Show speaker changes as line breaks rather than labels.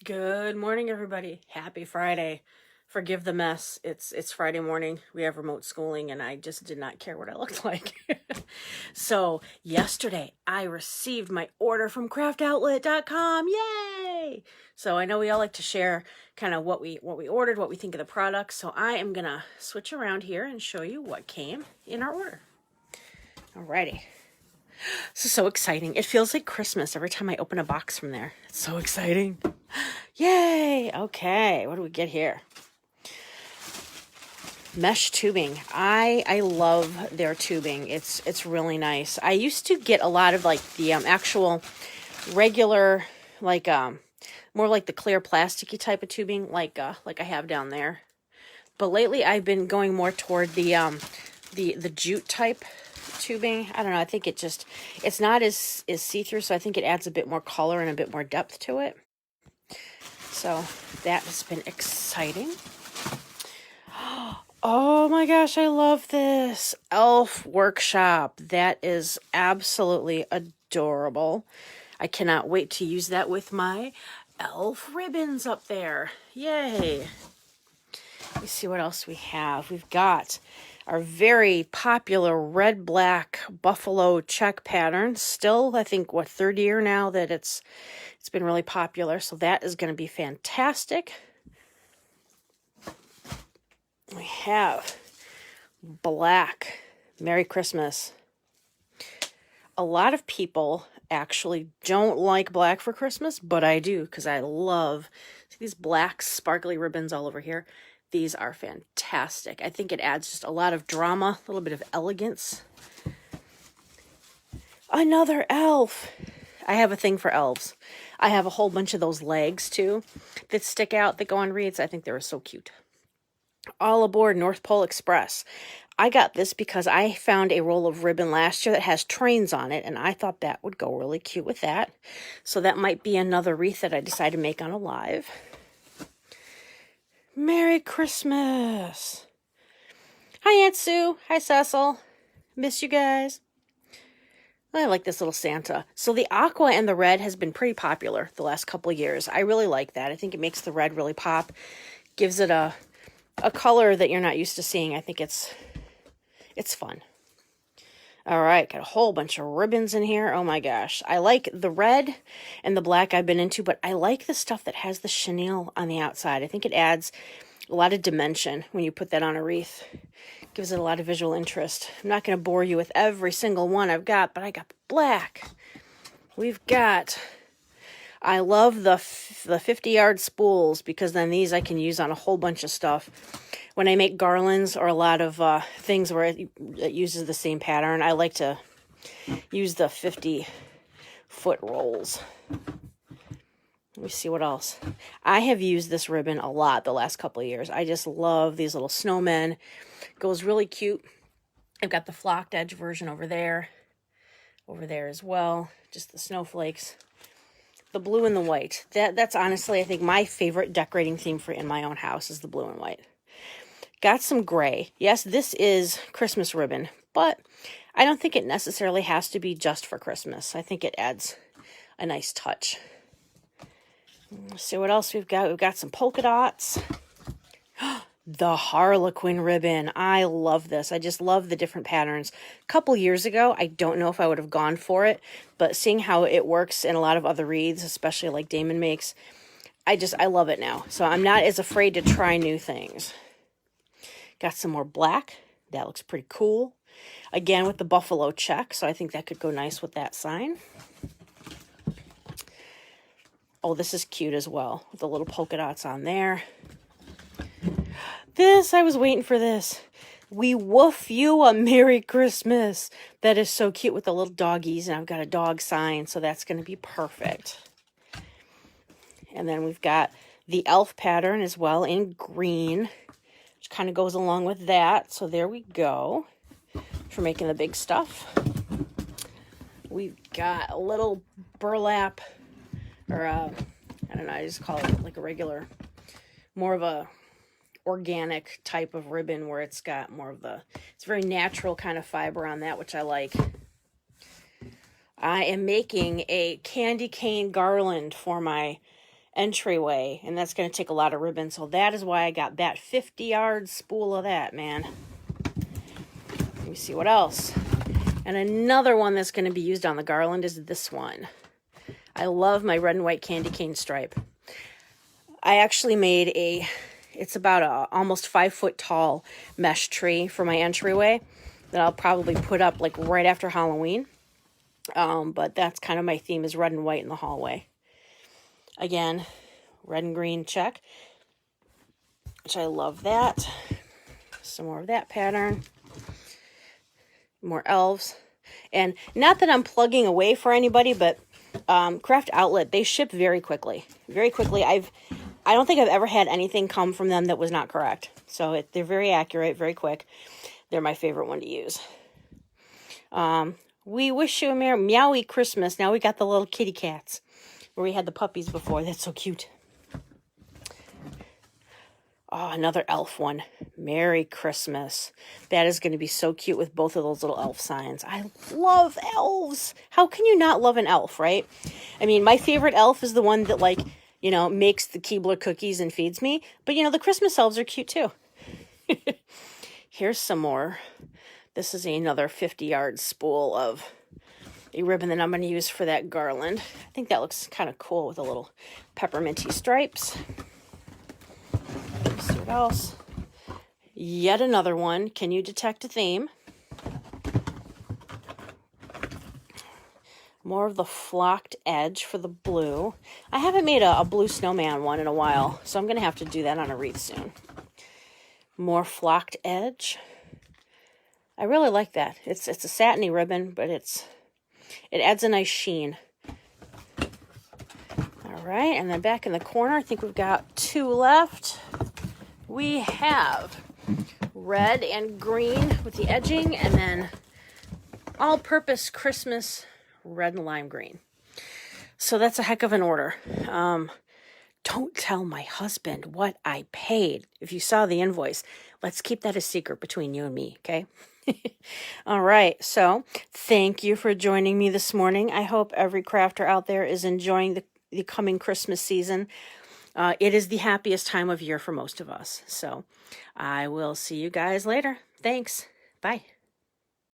Good morning, everybody. Happy Friday. Forgive the mess. It's Friday morning. We have remote schooling, and I just did not care what I looked like. So yesterday, I received my order from craftoutlet.com. Yay! So I know we all like to share kind of what we ordered, what we think of the products. So I am gonna switch around here and show you what came in our order. Alrighty. This is so exciting. It feels like Christmas every time I open a box from there. It's so exciting. Yay! Okay, what do we get here? Mesh tubing. I love their tubing. It's really nice. I used to get a lot of like the actual regular like more like the clear plasticky type of tubing like I have down there. But lately I've been going more toward the jute type tubing. I don't know. I think it's not as see-through, so I think it adds a bit more color and a bit more depth to it. So that has been exciting. Oh my gosh, I love this. Elf Workshop. That is absolutely adorable. I cannot wait to use that with my elf ribbons up there. Yay. Let's see what else we have. We've got our very popular red-black buffalo check pattern. Still, I think, third year now that it's been really popular. So that is going to be fantastic. We have black. Merry Christmas. A lot of people actually don't like black for Christmas, but I do because I love these black sparkly ribbons all over here. These are fantastic. I think it adds just a lot of drama, a little bit of elegance. Another elf. I have a thing for elves. I have a whole bunch of those legs too that stick out that go on wreaths. I think they're so cute. All aboard North Pole Express. I got this because I found a roll of ribbon last year that has trains on it, and I thought that would go really cute with that. So that might be another wreath that I decide to make on a live. Merry Christmas. Hi, Aunt Sue. Hi, Cecil. Miss you guys. I like this little Santa. So the aqua and the red has been pretty popular the last couple of years. I really like that. I think it makes the red really pop. Gives it a color that you're not used to seeing. I think it's fun. All right, got a whole bunch of ribbons in here. Oh my gosh. I like the red and the black I've been into, but I like the stuff that has the chenille on the outside. I think it adds a lot of dimension when you put that on a wreath. Gives it a lot of visual interest. I'm not going to bore you with every single one I've got, but I got black. I love the 50-yard spools because then these I can use on a whole bunch of stuff. When I make garlands or a lot of things where it uses the same pattern, I like to use the 50-foot rolls. Let me see what else. I have used this ribbon a lot the last couple of years. I just love these little snowmen. Goes really cute. I've got the flocked edge version over there as well. Just the snowflakes. The blue and the white. That's honestly, I think, my favorite decorating theme for in my own house is the blue and white. Got some gray. Yes, this is Christmas ribbon, but I don't think it necessarily has to be just for Christmas. I think it adds a nice touch. Let's see what else we've got. We've got some polka dots. The Harlequin ribbon. I love this. I just love the different patterns. A couple years ago, I don't know if I would have gone for it, but seeing how it works in a lot of other wreaths, especially like Damon makes, I love it now. So I'm not as afraid to try new things. Got some more black. That looks pretty cool. Again, with the buffalo check, so I think that could go nice with that sign. Oh, this is cute as well, with the little polka dots on there. I was waiting for this. We woof you a Merry Christmas. That is so cute with the little doggies, and I've got a dog sign, so that's going to be perfect. And then we've got the elf pattern as well in green, which kind of goes along with that. So there we go for making the big stuff. We've got a little burlap, or I don't know, I just call it like a regular, more of a organic type of ribbon where it's got more of it's very natural kind of fiber on that, which I like. I am making a candy cane garland for my entryway, and that's going to take a lot of ribbon. So that is why I got that 50-yard spool of that, man. Let me see what else. And another one that's going to be used on the garland is this one. I love my red and white candy cane stripe. I actually made it's about a almost 5 foot tall mesh tree for my entryway that I'll probably put up like right after Halloween. But that's kind of my theme, is red and white in the hallway. Again, red and green check, which I love that. Some more of that pattern. More elves. And not that I'm plugging away for anybody, but Craft Outlet, they ship very quickly. Very quickly. I don't think I've ever had anything come from them that was not correct. So they're very accurate, very quick. They're my favorite one to use. We wish you a Merry Meowy Christmas. Now we got the little kitty cats, where we had the puppies before. That's so cute. Oh, another elf one. Merry Christmas. That is going to be so cute with both of those little elf signs. I love elves. How can you not love an elf, right? I mean, my favorite elf is the one that, like, you know, makes the Keebler cookies and feeds me. But, you know, the Christmas elves are cute too. Here's some more. This is another 50-yard spool of a ribbon that I'm going to use for that garland. I think that looks kind of cool with a little pepperminty stripes. Let's see what else. Yet another one. Can you detect a theme? More of the flocked edge for the blue. I haven't made a blue snowman one in a while, so I'm going to have to do that on a wreath soon. More flocked edge. I really like that. It's a satiny ribbon, but it adds a nice sheen. All right, and then back in the corner, I think we've got 2 left. We have red and green with the edging, and then all-purpose Christmas red and lime green. So that's a heck of an order. Don't tell my husband what I paid. If you saw the invoice, let's keep that a secret between you and me, okay? All right, so thank you for joining me this morning. I hope every crafter out there is enjoying the coming Christmas season. It is the happiest time of year for most of us. So I will see you guys later. Thanks. Bye.